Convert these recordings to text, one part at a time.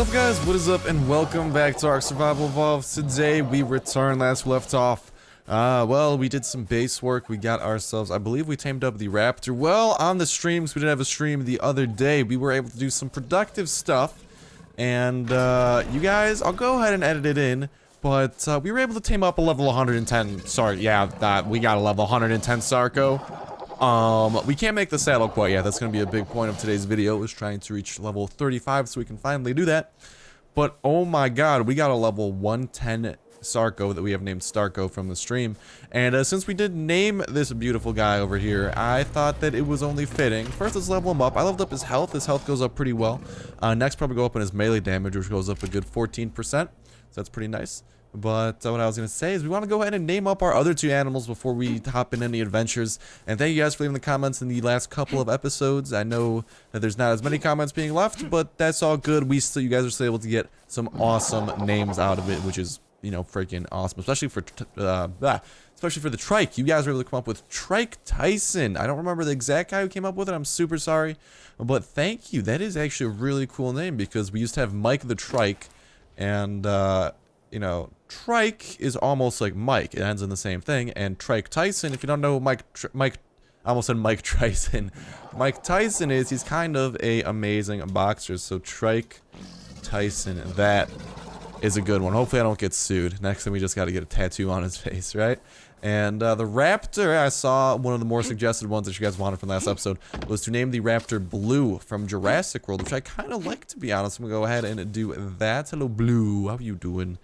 What's up, guys? What is up, and welcome back to ARK Survival Evolved. Today we return last we left off. Well, we did some base work. We got ourselves, I believe we tamed up the raptor. Well, on the streams, we did have a stream the other day. We were able to do some productive stuff. And, you guys, I'll go ahead and edit it in. But, we were able to tame up a level 110. Sorry, yeah, we got a level 110 Sarco. We can't make the saddle quite yet. That's going to be a big point of today's video, is trying to reach level 35 so we can finally do that. But, oh my god, we got a level 110 Sarco that we have named Starco from the stream. And since we did name this beautiful guy over here, I thought that it was only fitting. First, let's level him up. I leveled up his health. His health goes up pretty well. Next, probably go up in his melee damage, which goes up a good 14%. So that's pretty nice. But what I was going to say is we want to go ahead and name up our other two animals before we hop in any adventures. And thank you guys for leaving the comments in the last couple of episodes. I know that there's not as many comments being left, but that's all good. You guys are still able to get some awesome names out of it, which is, you know, freaking awesome. Especially for the trike. You guys were able to come up with Trike Tyson. I don't remember the exact guy who came up with it. I'm super sorry. But thank you. That is actually a really cool name because we used to have Mike the Trike. And, you know, Trike is almost like Mike. It ends in the same thing. And Trike Tyson, if you don't know I almost said Mike Tyson. Mike Tyson is, he's kind of a amazing boxer. So Trike Tyson, that is a good one. Hopefully I don't get sued. Next time we just got to get a tattoo on his face, right? And the raptor, I saw one of the more suggested ones that you guys wanted from last episode, was to name the raptor Blue from Jurassic World, which I kind of like, to be honest. I'm going to go ahead and do that. Hello, Blue. How you doing?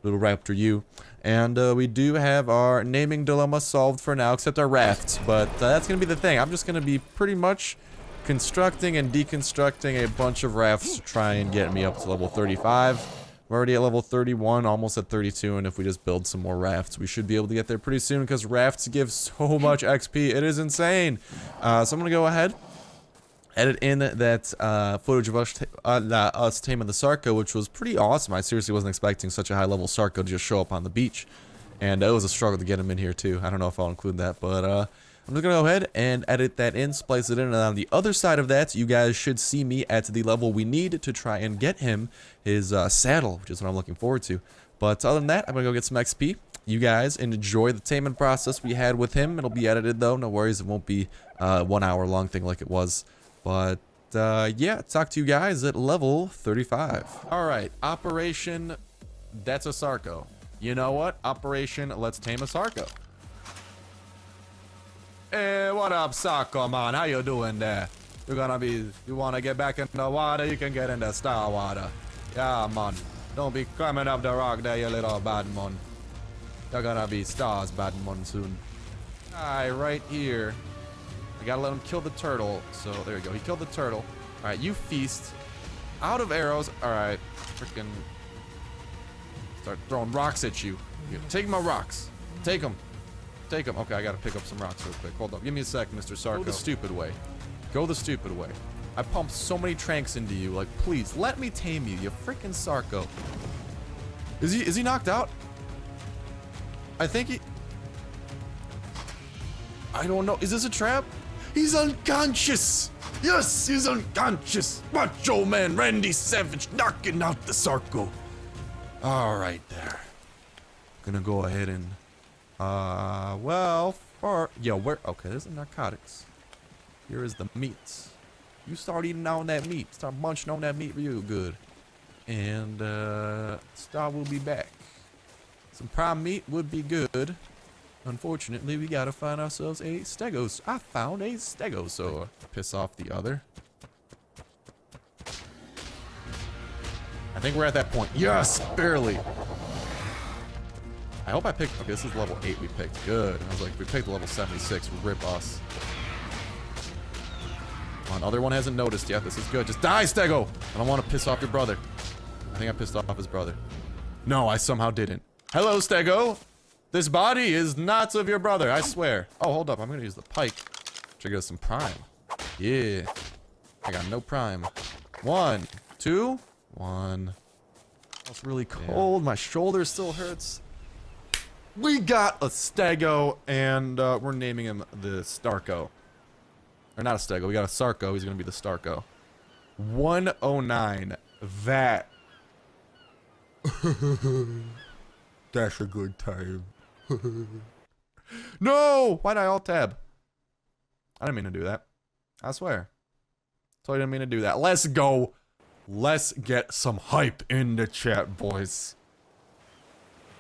Little raptor you. And we do have our naming dilemma solved for now, except our rafts. But that's going to be the thing. I'm just going to be pretty much constructing and deconstructing a bunch of rafts to try and get me up to level 35. We're already at level 31, almost at 32, and if we just build some more rafts, we should be able to get there pretty soon, because rafts give so much XP. It is insane. So I'm going to go ahead, edit in that footage of us taming the Sarco, which was pretty awesome. I seriously wasn't expecting such a high-level Sarco to just show up on the beach. And it was a struggle to get him in here, too. I don't know if I'll include that, but I'm just going to go ahead and edit that in, splice it in, and on the other side of that, you guys should see me at the level we need to try and get him his saddle, which is what I'm looking forward to. But other than that, I'm going to go get some XP. You guys enjoy the taming process we had with him. It'll be edited, though. No worries. It won't be a 1 hour long thing like it was. But, yeah, talk to you guys at level 35. All right, Operation That's a Sarco. You know what? Operation Let's Tame a Sarco. Hey, what up, Sarco, man? How you doing there? You wanna get back in the water? You can get in the star water. Yeah, man. Don't be climbing up the rock there, you little bad man. You're gonna be stars, bad man, soon. Alright, right here. I gotta let him kill the turtle. So, there we go. He killed the turtle. Alright, you feast. Out of arrows. Alright. Freaking. Start throwing rocks at you. Take my rocks. Take them. Take them. Okay, I gotta pick up some rocks real quick. Hold up. Give me a sec, Mr. Sarco. Go the stupid way. Go the stupid way. I pumped so many tranks into you. Like, please, let me tame you, you freaking Sarco. Is he knocked out? I think he... I don't know. Is this a trap? He's unconscious! Yes, he's unconscious! Macho Man Randy Savage knocking out the Sarco. Alright there. Gonna go ahead and... okay, there's the narcotics. Here is the meats. You start eating on that meat. Start munching on that meat real good. And, Star will be back. Some prime meat would be good. Unfortunately, we gotta find ourselves a stegos. I found a stegosaur. Piss off the other. I think we're at that point. Yes, barely. I hope I picked... Okay, this is level 8 we picked. Good. I was like, if we picked level 76, we'll rip us. Come on, other one hasn't noticed yet. This is good. Just die, Stego! I don't want to piss off your brother. I think I pissed off his brother. No, I somehow didn't. Hello, Stego! This body is not of your brother, I swear. Oh, hold up. I'm going to use the pike to get some prime. Yeah. I got no prime. 1, 2, 1. It's really cold. Yeah. My shoulder still hurts. We got a Stego, and we're naming him the Starco. Or not a Stego, we got a Sarco. He's going to be the Starco. 109. That That's a good time. No! Why'd I alt tab? I didn't mean to do that. I swear. Totally didn't mean to do that. Let's go. Let's get some hype in the chat, boys.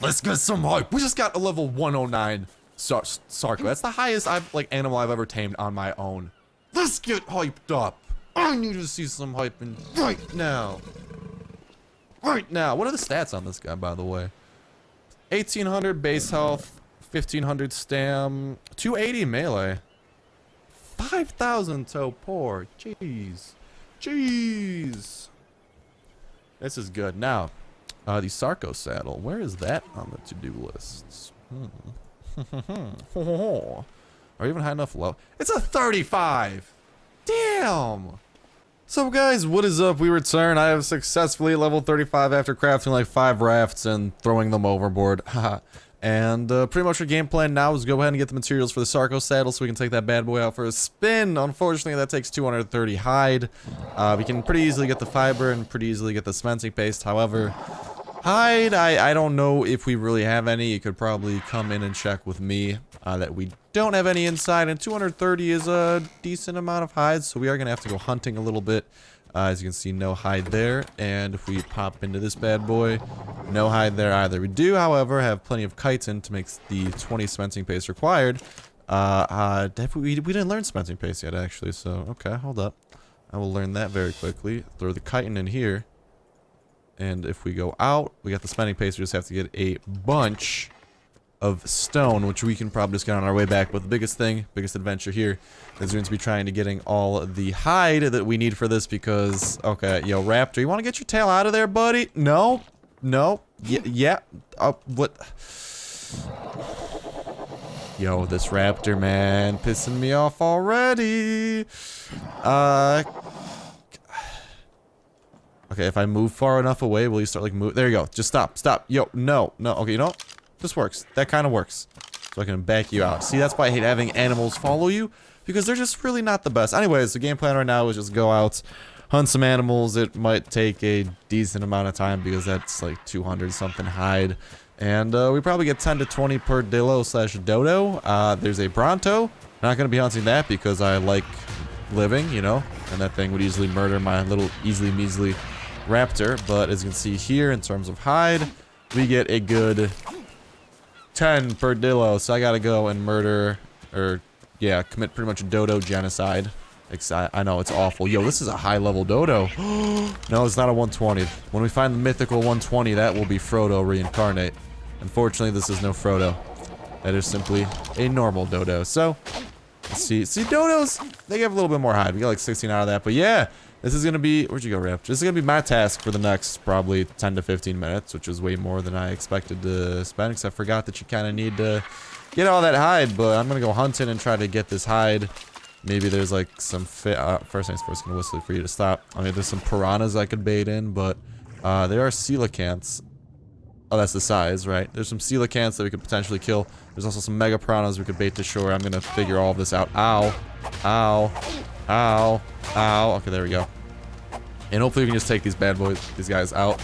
Let's get some hype. We just got a level 109 Sarco. That's the highest animal I've ever tamed on my own. Let's get hyped up. I need to see some hype in right now. Right now. What are the stats on this guy, by the way? 1800 base health, 1500 stam, 280 melee, 5000 torpor. Jeez. Jeez. This is good. Now, the Sarco saddle. Where is that on the to-do lists? Are you even high enough low? It's a 35! Damn! So guys, what is up? We return. I have successfully leveled 35 after crafting like 5 rafts and throwing them overboard. And pretty much our game plan now is go ahead and get the materials for the Sarco saddle so we can take that bad boy out for a spin. Unfortunately, that takes 230 hide. We can pretty easily get the fiber and pretty easily get the cementing paste. However, hide, I don't know if we really have any. You could probably come in and check with me that we don't have any inside, and 230 is a decent amount of hide, so we are going to have to go hunting a little bit. As you can see, no hide there, and if we pop into this bad boy, no hide there either. We do, however, have plenty of chitin to make the 20 cementing paste required. We didn't learn cementing paste yet, actually, so okay, hold up. I will learn that very quickly. Throw the chitin in here, and if we go out, we got the cementing paste. We just have to get a bunch of stone, which we can probably just get on our way back. But the biggest adventure here is going to be trying to getting all the hide that we need for this because, okay, yo, Raptor, you want to get your tail out of there, buddy? No? No? Yeah? What? Yo, this Raptor, man, pissing me off already. Okay, if I move far enough away, will you start, like, move? There you go. Just stop. Stop. Yo, no. No. Okay, you know what? This works. That kind of works. So I can back you out. See, that's why I hate having animals follow you, because they're just really not the best. Anyways, the game plan right now is just go out, hunt some animals. It might take a decent amount of time because that's like 200 something hide. And we probably get 10 to 20 per dillo/dodo. There's a Bronto. Not going to be hunting that because I like living, you know, and that thing would easily murder my little easily measly raptor. But as you can see here, in terms of hide, we get a good 10 per dillo, so I gotta go and murder, or yeah, commit pretty much a dodo genocide. I know, it's awful. Yo, this is a high level dodo. No, it's not a 120. When we find the mythical 120, that will be Frodo reincarnate. Unfortunately, this is no Frodo. That is simply a normal dodo. So, let's see dodos, they have a little bit more hide. We got like 16 out of that, but yeah. This is going to be, where'd you go, Rip? This is going to be my task for the next probably 10 to 15 minutes, which is way more than I expected to spend, because I forgot that you kind of need to get all that hide, but I'm going to go hunting and try to get this hide. Maybe there's like some first things first, going to whistle for you to stop. I mean, there's some piranhas I could bait in, but there are coelacanths. Oh, that's the size, right? There's some coelacanths that we could potentially kill. There's also some mega piranhas we could bait to shore. I'm going to figure all of this out. Ow. Ow. Ow. Ow. Okay, there we go. And hopefully we can just take these guys out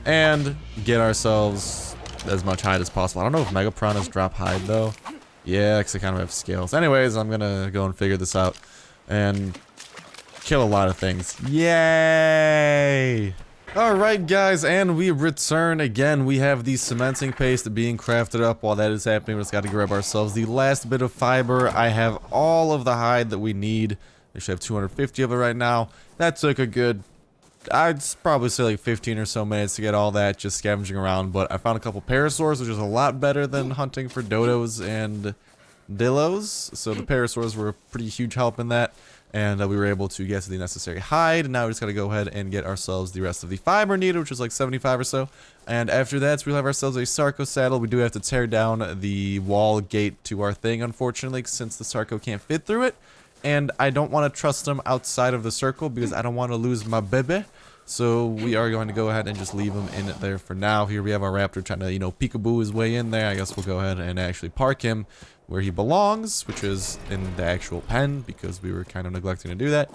and get ourselves as much hide as possible. I don't know if mega piranhas drop hide though. Yeah, because they kind of have scales. Anyways, I'm gonna go and figure this out and kill a lot of things. Yay! Alright guys, and we return again. We have the cementing paste being crafted up. While that is happening, we just got to grab ourselves the last bit of fiber. I have all of the hide that we need. We should have 250 of it right now. That took a good, I'd probably say like 15 or so minutes to get all that, just scavenging around. But I found a couple parasaurs, which is a lot better than hunting for dodos and dillos. So the parasaurs were a pretty huge help in that. And we were able to get to the necessary hide. And now we just got to go ahead and get ourselves the rest of the fiber needed, which is like 75 or so. And after that, we'll have ourselves a Sarco saddle. We do have to tear down the wall gate to our thing, unfortunately, since the Sarco can't fit through it. And I don't want to trust them outside of the circle because I don't want to lose my baby. So we are going to go ahead and just leave him in there for now. Here we have our raptor trying to, you know, peekaboo his way in there. I guess we'll go ahead and actually park him where he belongs, which is in the actual pen because we were kind of neglecting to do that.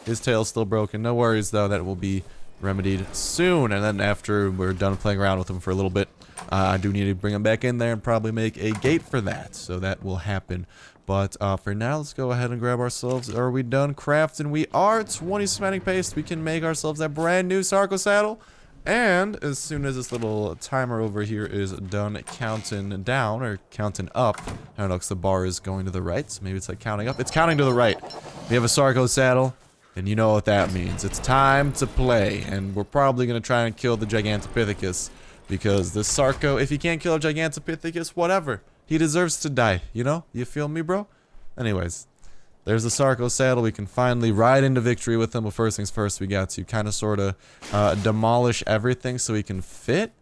His tail's still broken. No worries, though. That will be remedied soon. And then after we're done playing around with him for a little bit, I do need to bring him back in there and probably make a gate for that. So that will happen. But for now, let's go ahead and grab ourselves. Are we done crafting? We are. 20 cementing paste. We can make ourselves that brand new Sarco saddle. And as soon as this little timer over here is done counting down or counting up, I don't know, because the bar is going to the right, so maybe it's like counting up. It's counting to the right. We have a Sarco saddle, and you know what that means. It's time to play, and we're probably going to try and kill the Gigantopithecus, because the Sarco, if he can't kill a Gigantopithecus, whatever. He deserves to die, you know? You feel me, bro? Anyways. There's the Sarco saddle. We can finally ride into victory with him. But first things first, we got to kind of sort of demolish everything so he can fit.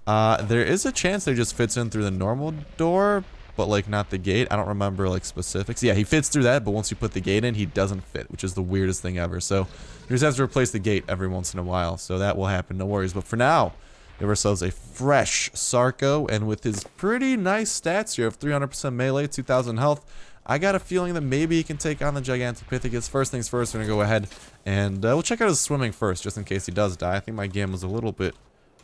There is a chance that he just fits in through the normal door, but like not the gate. I don't remember like specifics. Yeah, he fits through that, but once you put the gate in, he doesn't fit, which is the weirdest thing ever. So you just have to replace the gate every once in a while. So that will happen, no worries. But for now, we have ourselves a fresh Sarco, and with his pretty nice stats here of 300% melee, 2,000 health, I got a feeling that maybe he can take on the Gigantopithecus. First things first, we're going to go ahead and we'll check out his swimming first, just in case he does die. I think my game was a little bit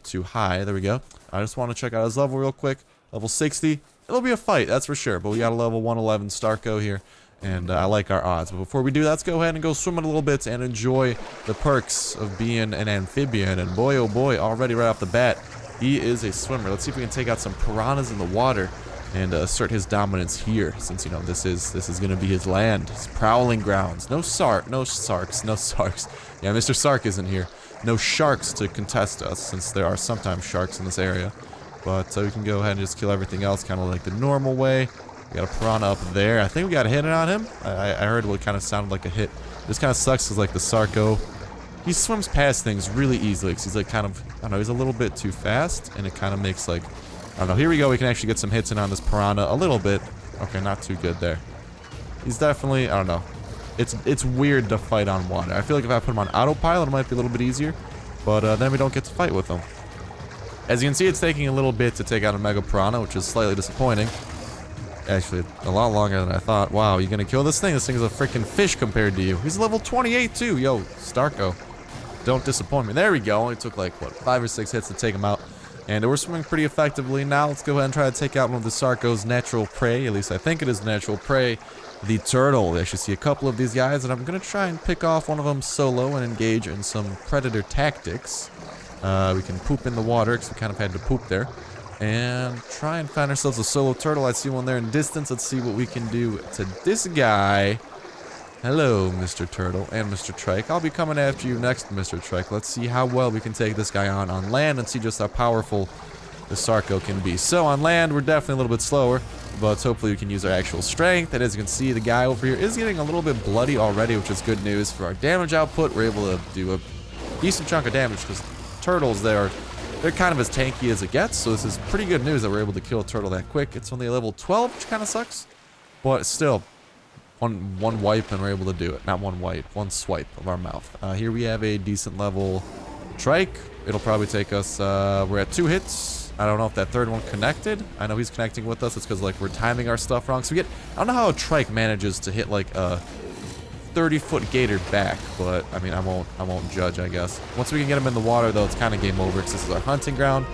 too high. There we go. I just want to check out his level real quick. Level 60. It'll be a fight, that's for sure. But we got a level 111 Starco here, and I like our odds. But before we do that, let's go ahead and go swimming a little bit and enjoy the perks of being an amphibian. And boy, oh boy, already right off the bat, he is a swimmer. Let's see if we can take out some piranhas in the water and assert his dominance here, since, you know, this is gonna be his land, his prowling grounds. No sarks. Yeah, Mr. Sark isn't here. No sharks to contest us, since there are sometimes sharks in this area. But we can go ahead and just kill everything else, kind of like the normal way. We got a piranha up there. I think we got a hit on him. I heard what kind of sounded like a hit. This kind of sucks, because like the Sarco, he swims past things really easily, because he's like kind of, I don't know, he's a little bit too fast, and it kind of makes like, I don't know, here we go, we can actually get some hits in on this piranha a little bit. Okay, not too good there. He's definitely, I don't know, it's weird to fight on water. I feel like if I put him on autopilot, it might be a little bit easier, but then we don't get to fight with him. As you can see, it's taking a little bit to take out a Mega Piranha, which is slightly disappointing. Actually, a lot longer than I thought. Wow, you gonna kill this thing? This thing is a freaking fish compared to you. He's level 28 too. Yo, Starco, don't disappoint me. There we go. Only took like, what, 5 or 6 hits to take him out. And we're swimming pretty effectively now. Let's go ahead and try to take out one of the Sarco's natural prey. At least I think it is natural prey. The turtle. I should see a couple of these guys, and I'm going to try and pick off one of them solo and engage in some predator tactics. We can poop in the water, because we kind of had to poop there. And try and find ourselves a solo turtle. I see one there in distance. Let's see what we can do to this guy. Hello, Mr. Turtle and Mr. Trike. I'll be coming after you next, Mr. Trike. Let's see how well we can take this guy on land and see just how powerful the Sarco can be. So on land, we're definitely a little bit slower, but hopefully we can use our actual strength. And as you can see, the guy over here is getting a little bit bloody already, which is good news for our damage output. We're able to do a decent chunk of damage, because turtles, they're kind of as tanky as it gets. So this is pretty good news that we're able to kill a turtle that quick. It's only a level 12, which kind of sucks, but still. One wipe and we're able to do it. Not one wipe, one swipe of our mouth. Here we have a decent level trike. It'll probably take us, we're at 2 hits. I don't know if that third one connected. I know he's connecting with us. It's because like we're timing our stuff wrong. So we get, I don't know how a trike manages to hit like a 30-foot gator back, but I mean, I won't judge, I guess. Once we can get him in the water though, it's kind of game over, because this is our hunting ground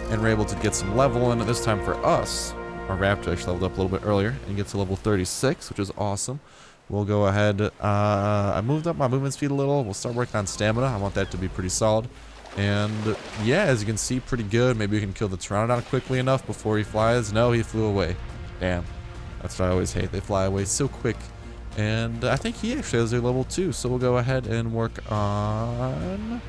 and we're able to get some level in. This time for us, our raptor actually leveled up a little bit earlier and gets to level 36, which is awesome. We'll go ahead. I moved up my movement speed a little. We'll start working on stamina. I want that to be pretty solid. And yeah, as you can see, pretty good. Maybe we can kill the Pteranodon quickly enough before he flies. No, he flew away. Damn. That's what I always hate. They fly away so quick. And I think he actually has a level 2. So we'll go ahead and work on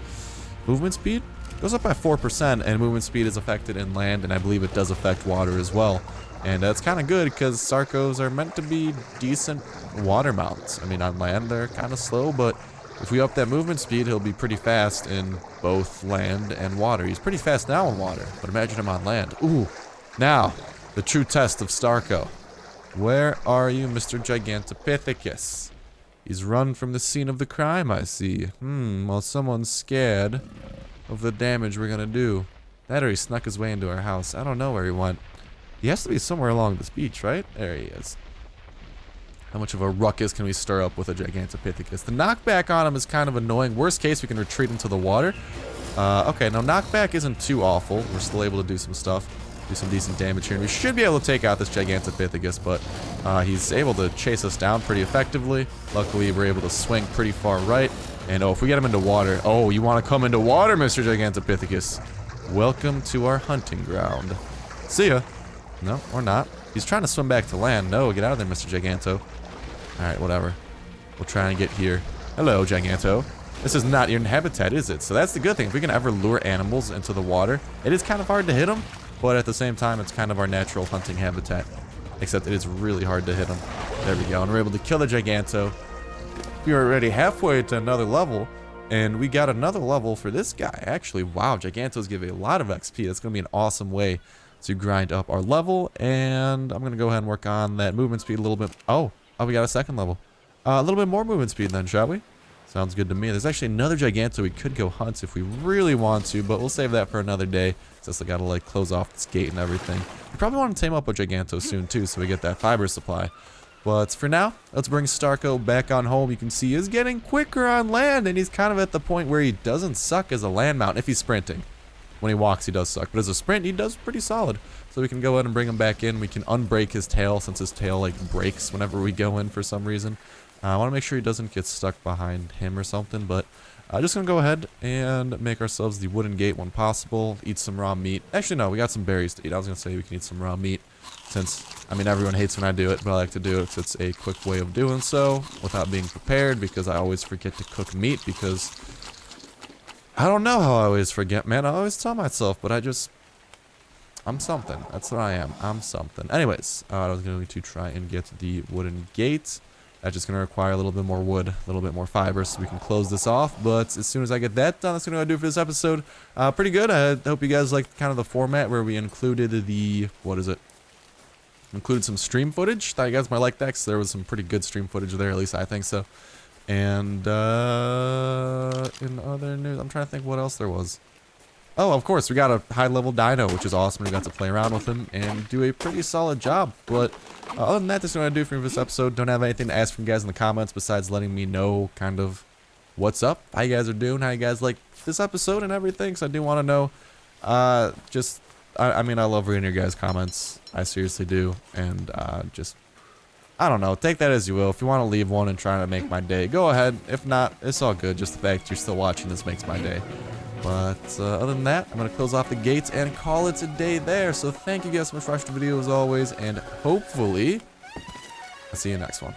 movement speed. Goes up by 4%, and movement speed is affected in land, and I believe it does affect water as well. And that's kind of good, because Sarcos are meant to be decent water mounts. I mean, on land they're kind of slow, but if we up that movement speed, he'll be pretty fast in both land and water. He's pretty fast now in water, but imagine him on land. Ooh, now, the true test of Starco. Where are you, Mr. Gigantopithecus? He's run from the scene of the crime, I see. Well, someone's scared of the damage we're gonna do. That or he snuck his way into our house. I don't know where he went. He has to be somewhere along this beach, right? There he is. How much of a ruckus can we stir up with a Gigantopithecus? The knockback on him is kind of annoying. Worst case, we can retreat into the water. Okay, now knockback isn't too awful. We're still able to do some stuff. Do some decent damage here. And we should be able to take out this Gigantopithecus, but he's able to chase us down pretty effectively. Luckily, we're able to swing pretty far right. And oh, if we get him into water... Oh, you want to come into water, Mr. Gigantopithecus? Welcome to our hunting ground. See ya. No, or not. He's trying to swim back to land. No, get out of there, Mr. Giganto. Alright, whatever. We'll try and get here. Hello, Giganto. This is not your habitat, is it? So that's the good thing. If we can ever lure animals into the water, it is kind of hard to hit them, but at the same time, it's kind of our natural hunting habitat. Except it is really hard to hit them. There we go. And we're able to kill the Giganto. We are already halfway to another level, and we got another level for this guy. Actually, wow, Gigantos give a lot of XP. That's going to be an awesome way to grind up our level, and I'm going to go ahead and work on that movement speed a little bit. Oh, we got a second level. A little bit more movement speed then, shall we? Sounds good to me. There's actually another Giganto we could go hunt if we really want to, but we'll save that for another day, since I got to, like, close off this gate and everything. We probably want to tame up a Giganto soon, too, so we get that fiber supply. But for now, let's bring Starco back on home. You can see he's getting quicker on land, and he's kind of at the point where he doesn't suck as a land mount if he's sprinting. When he walks, he does suck, but as a sprint, he does pretty solid. So we can go ahead and bring him back in. We can unbreak his tail, since his tail, like, breaks whenever we go in for some reason. I want to make sure he doesn't get stuck behind him or something, but I'm just going to go ahead and make ourselves the wooden gate when possible. Eat some raw meat. Actually, no, we got some berries to eat. I was going to say we can eat some raw meat, since, I mean, everyone hates when I do it, but I like to do it because it's a quick way of doing so without being prepared, because I always forget to cook meat, because I don't know how I always forget, man. I always tell myself, but I'm something. That's what I am. I'm something. Anyways, I was going to try and get the wooden gate. That's just going to require a little bit more wood, a little bit more fiber, so we can close this off. But as soon as I get that done, that's going to do it for this episode. Pretty good. I hope you guys liked kind of the format where we included the, what is it? Included some stream footage. Thought you guys might like that, because there was some pretty good stream footage there, at least I think so. And in other news, I'm trying to think what else there was. Oh, of course, we got a high-level dino, which is awesome. We got to play around with him and do a pretty solid job. But other than that, that's what I do for this episode. Don't have anything to ask from you guys in the comments besides letting me know kind of what's up, how you guys are doing, how you guys like this episode and everything. So I do want to know. I mean, I love reading your guys' comments. I seriously do. And just, I don't know. Take that as you will. If you want to leave one and try to make my day, go ahead. If not, it's all good. Just the fact you're still watching this makes my day. But other than that, I'm going to close off the gates and call it a day there. So thank you guys so much for watching the video as always. And hopefully, I'll see you next one.